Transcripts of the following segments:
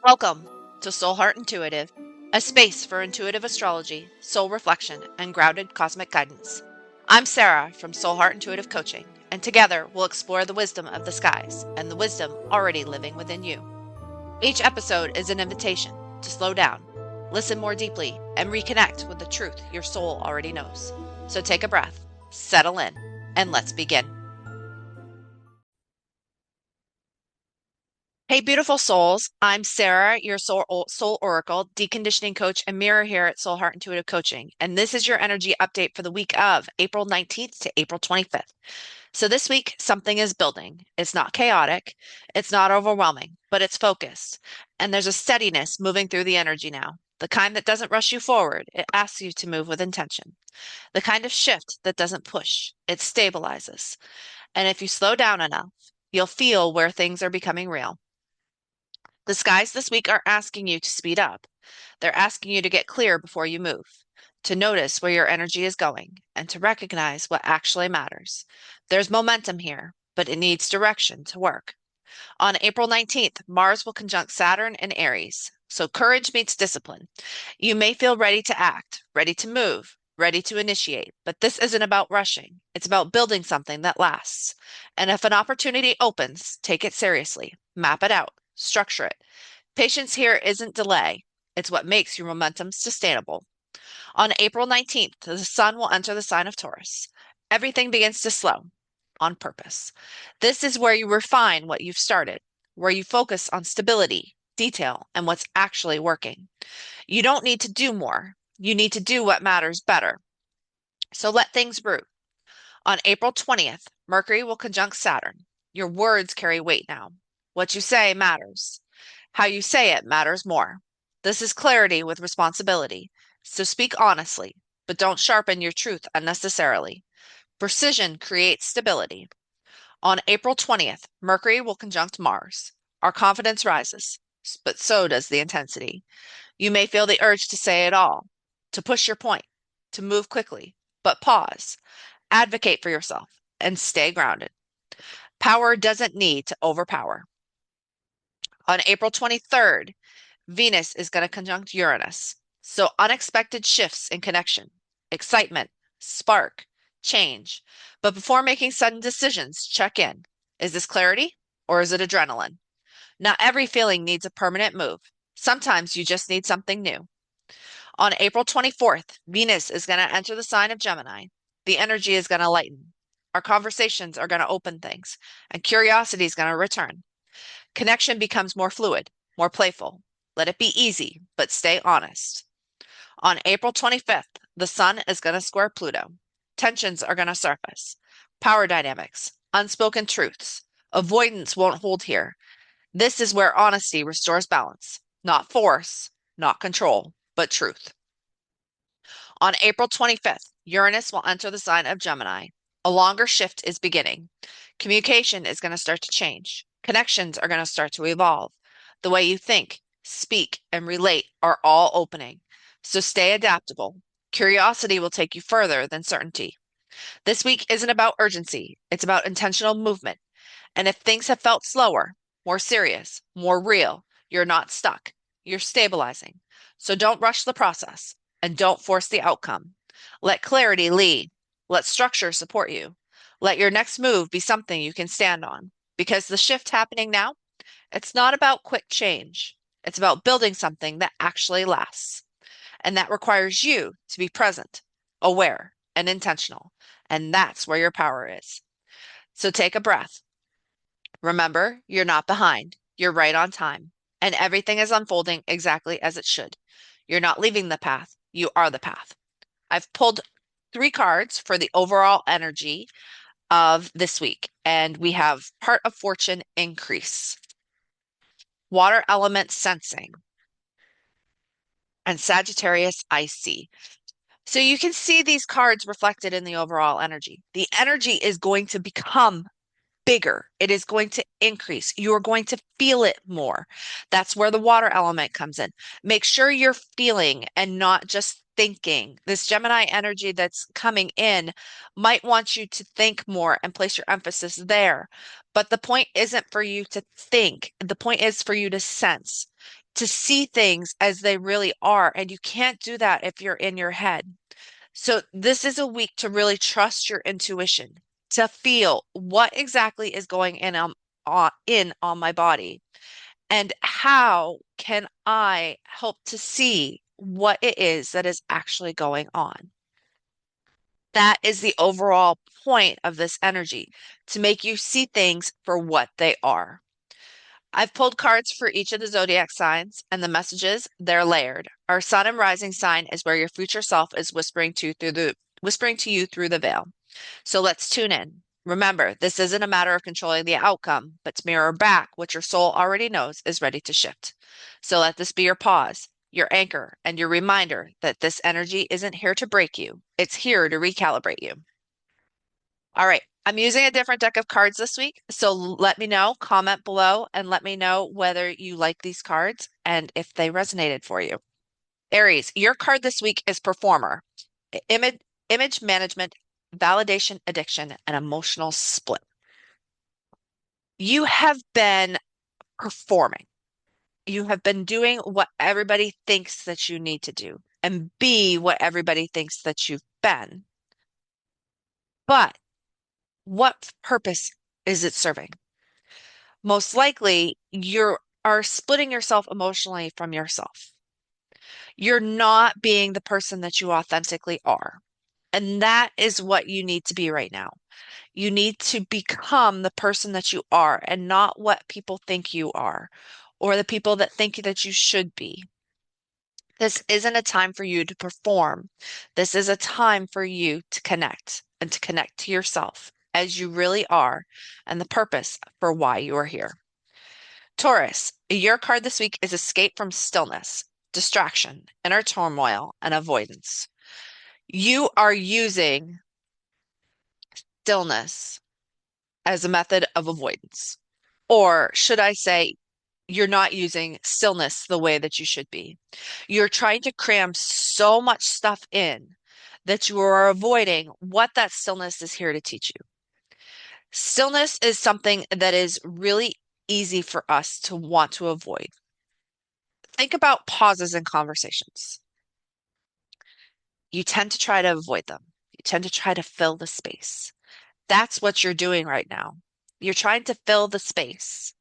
Welcome to Soul Heart Intuitive, a space for intuitive astrology, soul reflection, and grounded cosmic guidance. I'm Sarah from Soul Heart Intuitive Coaching, and together we'll explore the wisdom of the skies and the wisdom already living within you. Each episode is an invitation to slow down, listen more deeply, and reconnect with the truth your soul already knows. So take a breath, settle in, and let's begin. Hey, beautiful souls. I'm Sarah, your soul oracle, deconditioning coach, and mirror here at Soul Heart Intuitive Coaching. And this is your energy update for the week of April 19th to April 25th. So this week, something is building. It's not chaotic. It's not overwhelming, but it's focused. And there's a steadiness moving through the energy now. The kind that doesn't rush you forward. It asks you to move with intention. The kind of shift that doesn't push. It stabilizes. And if you slow down enough, you'll feel where things are becoming real. The skies this week are asking you to speed up. They're asking you to get clear before you move, to notice where your energy is going, and to recognize what actually matters. There's momentum here, but it needs direction to work. On April 19th, Mars will conjunct Saturn in Aries. So courage meets discipline. You may feel ready to act, ready to move, ready to initiate, but this isn't about rushing. It's about building something that lasts. And if an opportunity opens, take it seriously, map it out, structure it. Patience here isn't delay. It's what makes your momentum sustainable. On April 19th, the sun will enter the sign of Taurus. Everything begins to slow on purpose. This is where you refine what you've started, where you focus on stability, detail, and what's actually working. You don't need to do more. You need to do what matters better. So let things brew. On April 20th, Mercury will conjunct Saturn. Your words carry weight now. What you say matters. How you say it matters more. This is clarity with responsibility. So speak honestly, but don't sharpen your truth unnecessarily. Precision creates stability. On April 20th, Mercury will conjunct Mars. Our confidence rises, but so does the intensity. You may feel the urge to say it all, to push your point, to move quickly, but pause, advocate for yourself, and stay grounded. Power doesn't need to overpower. On April 23rd, Venus is going to conjunct Uranus. So unexpected shifts in connection, excitement, spark, change. But before making sudden decisions, check in. Is this clarity or is it adrenaline? Not every feeling needs a permanent move. Sometimes you just need something new. On April 24th, Venus is going to enter the sign of Gemini. The energy is going to lighten. Our conversations are going to open things, and curiosity is going to return. Connection becomes more fluid, more playful. Let it be easy, but stay honest. On April 25th, the sun is going to square Pluto. Tensions are going to surface. Power dynamics, unspoken truths. Avoidance won't hold here. This is where honesty restores balance. Not force, not control, but truth. On April 25th, Uranus will enter the sign of Gemini. A longer shift is beginning. Communication is going to start to change. Connections are going to start to evolve. The way you think, speak, and relate are all opening. So stay adaptable. Curiosity will take you further than certainty. This week isn't about urgency, it's about intentional movement. And if things have felt slower, more serious, more real, you're not stuck. You're stabilizing. So don't rush the process and don't force the outcome. Let clarity lead. Let structure support you. Let your next move be something you can stand on. Because the shift happening now, it's not about quick change. It's about building something that actually lasts. And that requires you to be present, aware, and intentional. And that's where your power is. So take a breath. Remember, you're not behind. You're right on time. And everything is unfolding exactly as it should. You're not leaving the path. You are the path. I've pulled 3 cards for the overall energy of this week. And we have Part of Fortune Increase, Water Element Sensing, and Sagittarius Icy. So you can see these cards reflected in the overall energy. The energy is going to become bigger. It is going to increase. You are going to feel it more. That's where the water element comes in. Make sure you're feeling and not just thinking. This Gemini energy that's coming in might want you to think more and place your emphasis there. But the point isn't for you to think. The point is for you to sense. to see things as they really are. And you can't do that if you're in your head. So this is a week to really trust your intuition, to feel what exactly is going in on my body, and how can I help to see what it is that is actually going on. That is the overall point of this energy, to make you see things for what they are. I've pulled cards for each of the zodiac signs, and the messages, they're layered. Our sun and rising sign is where your future self is whispering to you through the veil. So let's tune in. Remember, this isn't a matter of controlling the outcome, but to mirror back what your soul already knows is ready to shift. So let this be your pause, your anchor, and your reminder that this energy isn't here to break you. It's here to recalibrate you. All right. I'm using a different deck of cards this week. So let me know, comment below, and let me know whether you like these cards and if they resonated for you. Aries, your card this week is Performer, image, image management, validation addiction, and emotional split. You have been performing. You have been doing what everybody thinks that you need to do and be what everybody thinks that you've been. But what purpose is it serving? Most likely you are splitting yourself emotionally from yourself. You're not being the person that you authentically are. And that is what you need to be right now. You need to become the person that you are and not what people think you are or the people that think that you should be. This isn't a time for you to perform. This is a time for you to connect and to connect to yourself as you really are and the purpose for why you are here. Taurus, your card this week is escape from stillness, distraction, inner turmoil, and avoidance. You are using stillness as a method of avoidance. Or should I say, you're not using stillness the way that you should be. You're trying to cram so much stuff in that you are avoiding what that stillness is here to teach you. Stillness is something that is really easy for us to want to avoid. Think about pauses in conversations. You tend to try to avoid them. You tend to try to fill the space. That's what you're doing right now. You're trying to fill the space.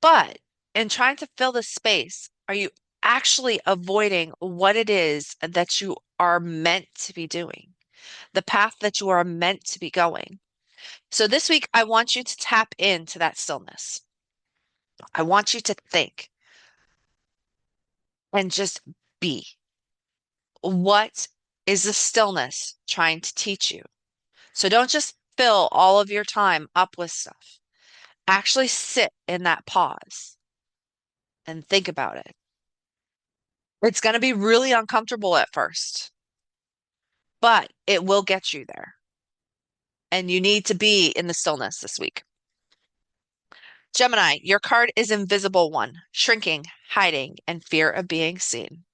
But in trying to fill the space, are you actually avoiding what it is that you are meant to be doing, the path that you are meant to be going? So this week, I want you to tap into that stillness. I want you to think and just be. What is the stillness trying to teach you? So don't just fill all of your time up with stuff. Actually sit in that pause and think about it. It's going to be really uncomfortable at first, but it will get you there. And you need to be in the stillness this week. Gemini, your card is Invisible One, shrinking, hiding, and fear of being seen.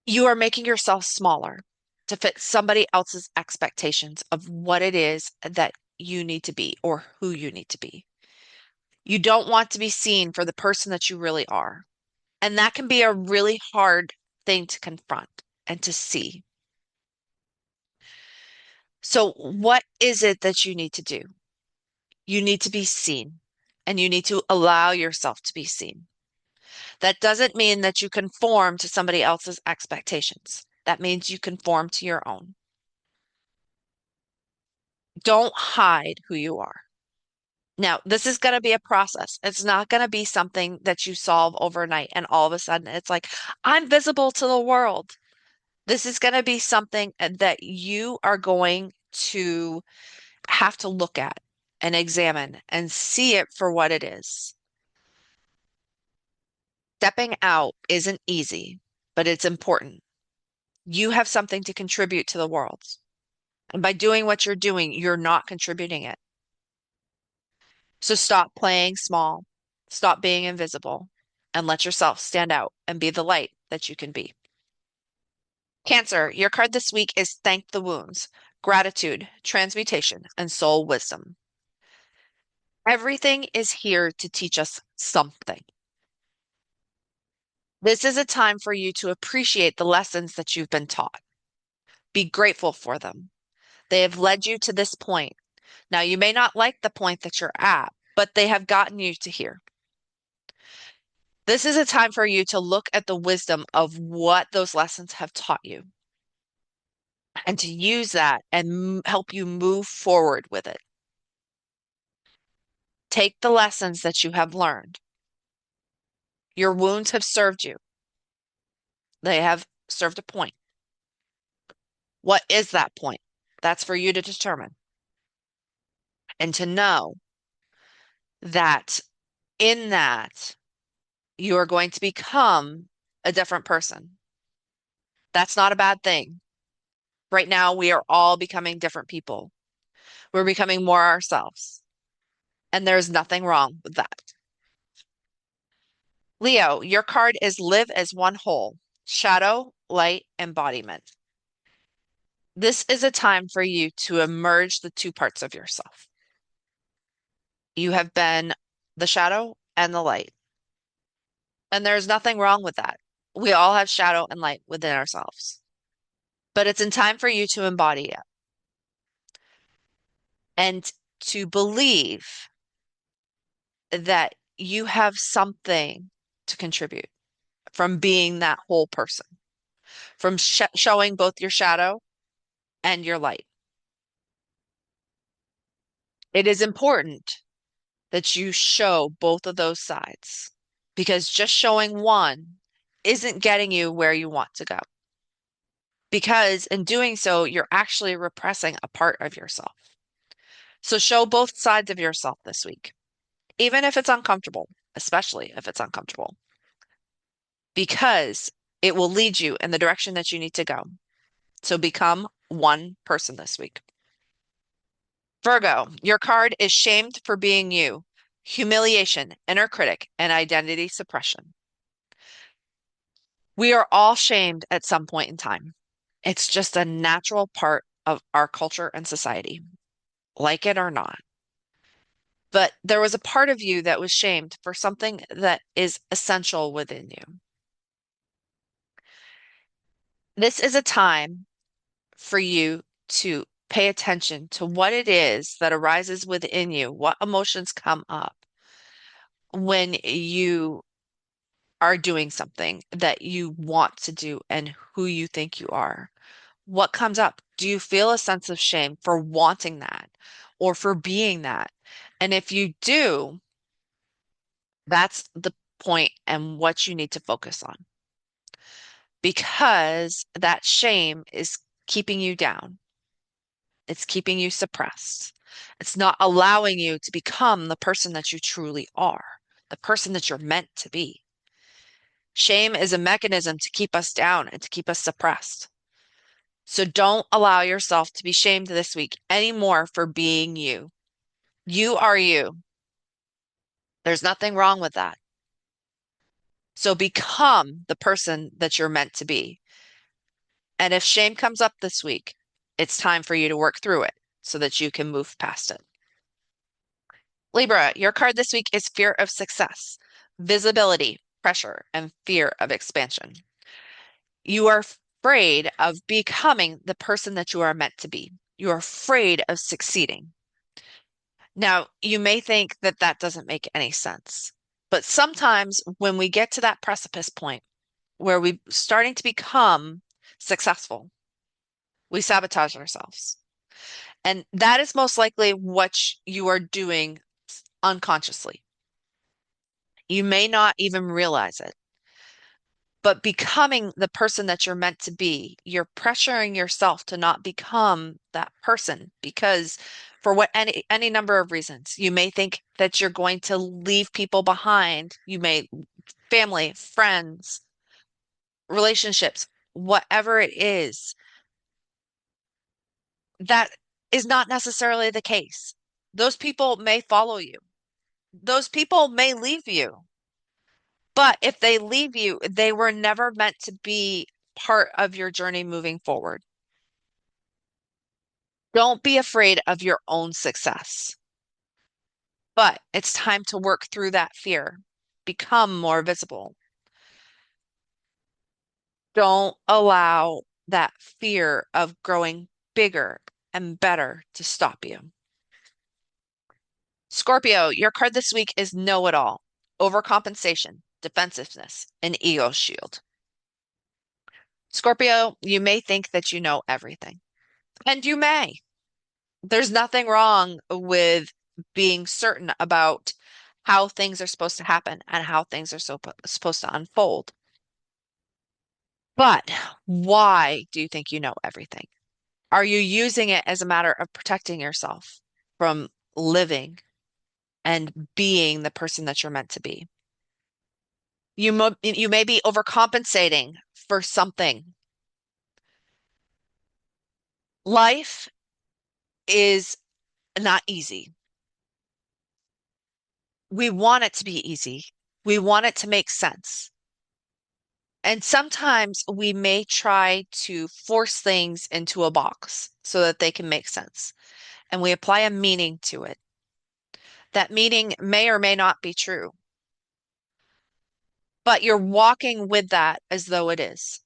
You are making yourself smaller to fit somebody else's expectations of what it is that you need to be or who you need to be. You don't want to be seen for the person that you really are. And that can be a really hard thing to confront and to see. So, what is it that you need to do? You need to be seen and you need to allow yourself to be seen. That doesn't mean that you conform to somebody else's expectations. That means you conform to your own. Don't hide who you are. Now, this is going to be a process. It's not going to be something that you solve overnight and all of a sudden it's like, I'm visible to the world. This is going to be something that you are going to have to look at and examine and see it for what it is. Stepping out isn't easy, but it's important. You have something to contribute to the world. And by doing what you're doing, you're not contributing it. So stop playing small, stop being invisible, and let yourself stand out and be the light that you can be. Cancer, your card this week is Thank the Wounds, Gratitude, Transmutation, and Soul Wisdom. Everything is here to teach us something. This is a time for you to appreciate the lessons that you've been taught. Be grateful for them. They have led you to this point. Now, you may not like the point that you're at, but they have gotten you to here. This is a time for you to look at the wisdom of what those lessons have taught you and to use that and help you move forward with it. Take the lessons that you have learned. Your wounds have served you. They have served a point. What is that point? That's for you to determine and to know that in that you are going to become a different person. That's not a bad thing. Right now, we are all becoming different people. We're becoming more ourselves. And there's nothing wrong with that. Leo, your card is live as one whole, shadow, light, embodiment. This is a time for you to emerge the two parts of yourself. You have been the shadow and the light. And there's nothing wrong with that. We all have shadow and light within ourselves. But it's in time for you to embody it and to believe that you have something to contribute from being that whole person, from showing both your shadow and your light. It is important that you show both of those sides because just showing one isn't getting you where you want to go. Because in doing so, you're actually repressing a part of yourself. So show both sides of yourself this week, even if it's uncomfortable, especially if it's uncomfortable, because it will lead you in the direction that you need to go. So become one person this week. Virgo, your card is shamed for being you, humiliation, inner critic, and identity suppression. We are all shamed at some point in time. It's just a natural part of our culture and society, like it or not. But there was a part of you that was shamed for something that is essential within you. This is a time for you to pay attention to what it is that arises within you, what emotions come up when you are doing something that you want to do and who you think you are. What comes up? Do you feel a sense of shame for wanting that or for being that? And if you do, that's the point and what you need to focus on because that shame is keeping you down. It's keeping you suppressed. It's not allowing you to become the person that you truly are, the person that you're meant to be. Shame is a mechanism to keep us down and to keep us suppressed. So don't allow yourself to be shamed this week anymore for being you. You are you. There's nothing wrong with that. So become the person that you're meant to be. And if shame comes up this week, it's time for you to work through it so that you can move past it. Libra, your card this week is fear of success, visibility, pressure, and fear of expansion. You are afraid of becoming the person that you are meant to be. You're afraid of succeeding. Now, you may think that that doesn't make any sense, but sometimes when we get to that precipice point where we're starting to become successful, we sabotage ourselves. And that is most likely what you are doing unconsciously. You may not even realize it, but becoming the person that you're meant to be, you're pressuring yourself to not become that person because for what any number of reasons. You may think that you're going to leave people behind. You may family, friends, relationships, whatever it is. That is not necessarily the case. Those people may follow you. Those people may leave you. But if they leave you, they were never meant to be part of your journey moving forward. Don't be afraid of your own success, But it's time to work through that fear, become more visible. Don't allow that fear of growing bigger and better to stop you. Scorpio, your card this week is know-it-all, overcompensation, defensiveness, and ego shield. Scorpio, you may think that you know everything, and you may. There's nothing wrong with being certain about how things are supposed to happen and how things are supposed to unfold. But why do you think you know everything? Are you using it as a matter of protecting yourself from living and being the person that you're meant to be? You may be overcompensating for something. Life is not easy. We want it to be easy. We want it to make sense. And sometimes we may try to force things into a box so that they can make sense. And we apply a meaning to it. That meaning may or may not be true, but you're walking with that as though it is.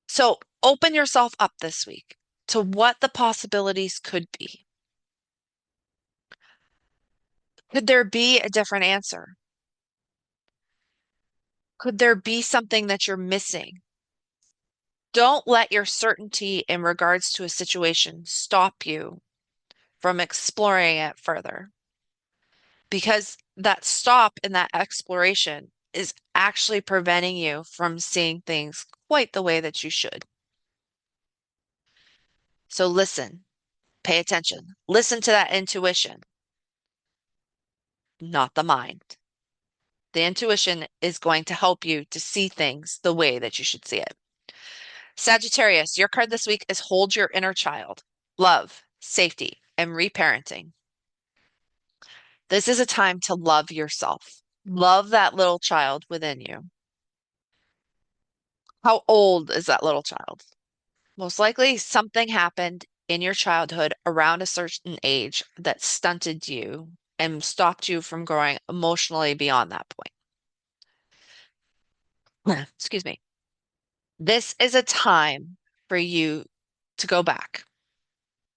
So open yourself up this week to what the possibilities could be. Could there be a different answer? Could there be something that you're missing? Don't let your certainty in regards to a situation stop you from exploring it further. Because that stop in that exploration is actually preventing you from seeing things quite the way that you should. So listen, pay attention, listen to that intuition, not the mind. The intuition is going to help you to see things the way that you should see it. Sagittarius, your card this week is hold your inner child, love, safety, and reparenting. This is a time to love yourself. Love that little child within you. How old is that little child? Most likely something happened in your childhood around a certain age that stunted you and stopped you from growing emotionally beyond that point. Excuse me. This is a time for you to go back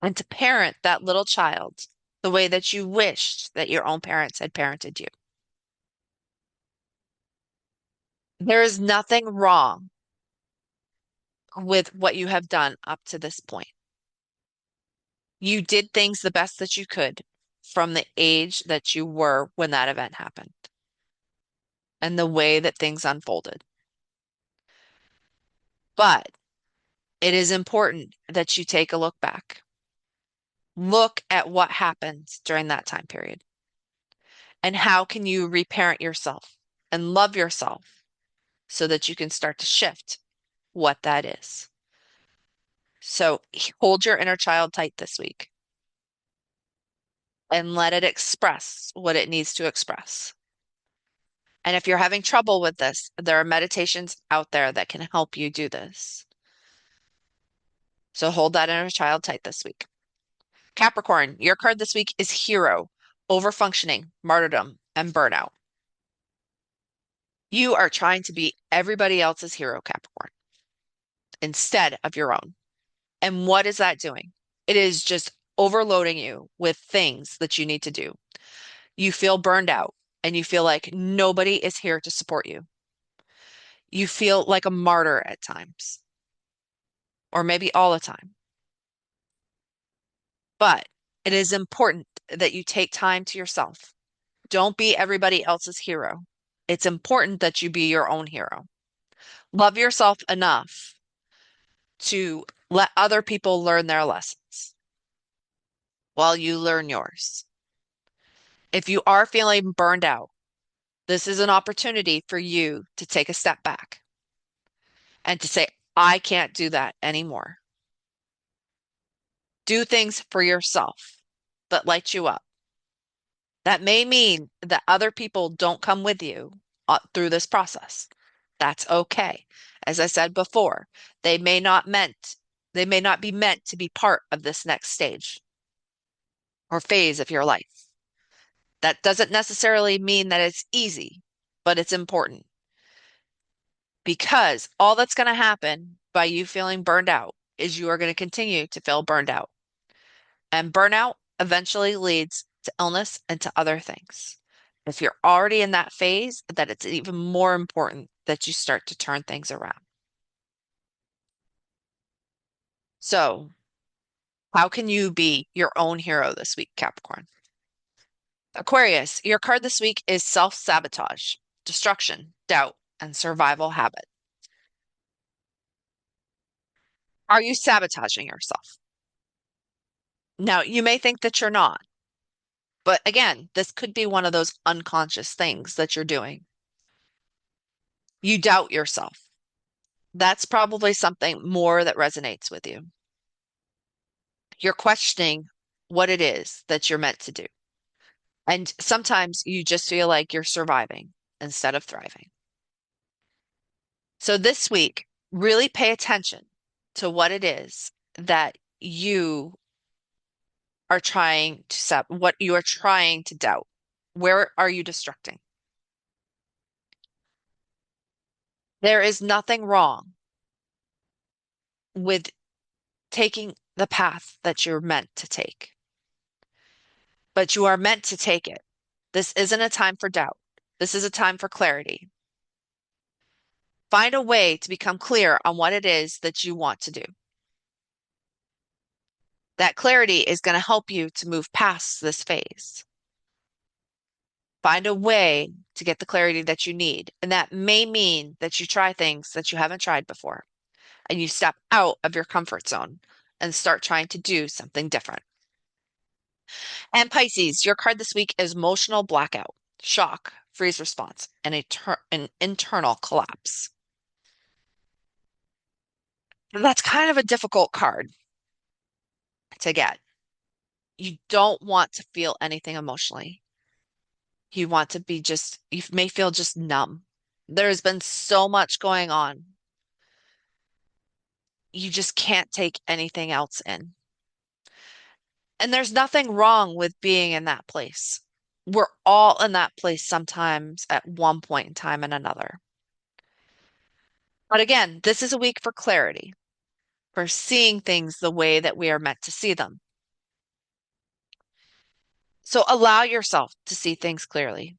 and to parent that little child the way that you wished that your own parents had parented you. There is nothing wrong with what you have done up to this point. You did things the best that you could from the age that you were when that event happened and the way that things unfolded. But it is important that you take a look back. Look at what happened during that time period and how can you reparent yourself and love yourself so that you can start to shift what that is. So hold your inner child tight this week and let it express what it needs to express. And if you're having trouble with this, there are meditations out there that can help you do this. So hold that inner child tight this week. Capricorn, your card this week is hero, overfunctioning, martyrdom, and burnout. You are trying to be everybody else's hero, Capricorn, instead of your own. And what is that doing? It is just overloading you with things that you need to do. You feel burned out and you feel like nobody is here to support you. You feel like a martyr at times, or maybe all the time. But it is important that you take time to yourself. Don't be everybody else's hero. It's important that you be your own hero. Love yourself enough to let other people learn their lessons while you learn yours. If you are feeling burned out, this is an opportunity for you to take a step back and to say, I can't do that anymore. Do things for yourself that light you up. That may mean that other people don't come with you through this process. That's okay. As I said before, they may not be meant to be part of this next stage or phase of your life. That doesn't necessarily mean that it's easy, but it's important because all that's going to happen by you feeling burned out is you are going to continue to feel burned out. And burnout eventually leads to illness and to other things. If you're already in that phase, that it's even more important that you start to turn things around. So, how can you be your own hero this week, Capricorn? Aquarius, your card this week is self-sabotage, destruction, doubt, and survival habit. Are you sabotaging yourself? Now, you may think that you're not, but again, this could be one of those unconscious things that you're doing. You doubt yourself. That's probably something more that resonates with you. You're questioning what it is that you're meant to do. And sometimes you just feel like you're surviving instead of thriving. So this week, really pay attention to what it is that you are trying to set, what you are trying to doubt. Where are you destructing? There is nothing wrong with taking the path that you're meant to take, but you are meant to take it. This isn't a time for doubt. This is a time for clarity. Find a way to become clear on what it is that you want to do. That clarity is going to help you to move past this phase. Find a way to get the clarity that you need. And that may mean that you try things that you haven't tried before and you step out of your comfort zone and start trying to do something different. And Pisces, your card this week is emotional blackout, shock, freeze response, and an internal collapse. That's kind of a difficult card to get. You don't want to feel anything emotionally. You want to be just, you may feel just numb. There's been so much going on. You just can't take anything else in. And there's nothing wrong with being in that place. We're all in that place sometimes at one point in time and another. But again, this is a week for clarity, for seeing things the way that we are meant to see them. So allow yourself to see things clearly.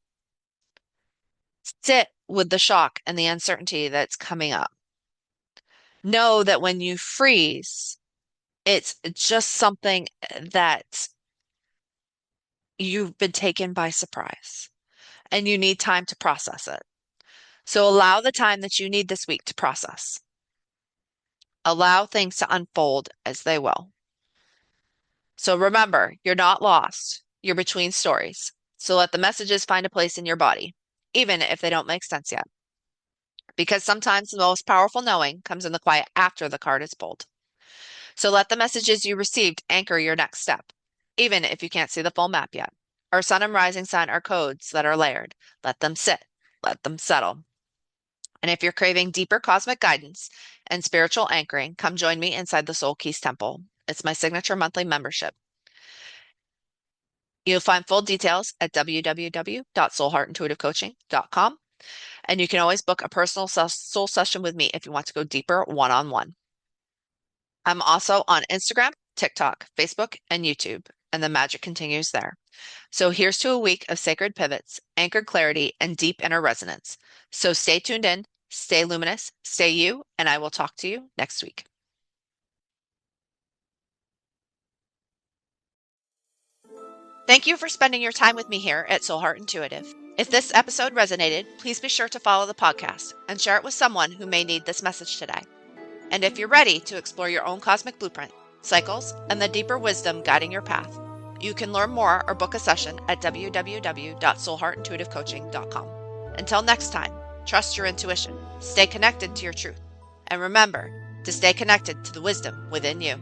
Sit with the shock and the uncertainty that's coming up. Know that when you freeze, it's just something that you've been taken by surprise and you need time to process it. So allow the time that you need this week to process. Allow things to unfold as they will. So remember, you're not lost. You're between stories. So let the messages find a place in your body, even if they don't make sense yet. Because sometimes the most powerful knowing comes in the quiet after the card is pulled. So let the messages you received anchor your next step, even if you can't see the full map yet. Our sun and rising sign are codes that are layered. Let them sit. Let them settle. And if you're craving deeper cosmic guidance and spiritual anchoring, come join me inside the Soul Keys Temple. It's my signature monthly membership. You'll find full details at www.soulheartintuitivecoaching.com. And you can always book a personal soul session with me if you want to go deeper one-on-one. I'm also on Instagram, TikTok, Facebook, and YouTube, and the magic continues there. So here's to a week of sacred pivots, anchored clarity, and deep inner resonance. So stay tuned in, stay luminous, stay you, and I will talk to you next week. Thank you for spending your time with me here at Soul Heart Intuitive. If this episode resonated, please be sure to follow the podcast and share it with someone who may need this message today. And if you're ready to explore your own cosmic blueprint, cycles, and the deeper wisdom guiding your path, you can learn more or book a session at www.soulheartintuitivecoaching.com. Until next time, trust your intuition, stay connected to your truth, and remember to stay connected to the wisdom within you.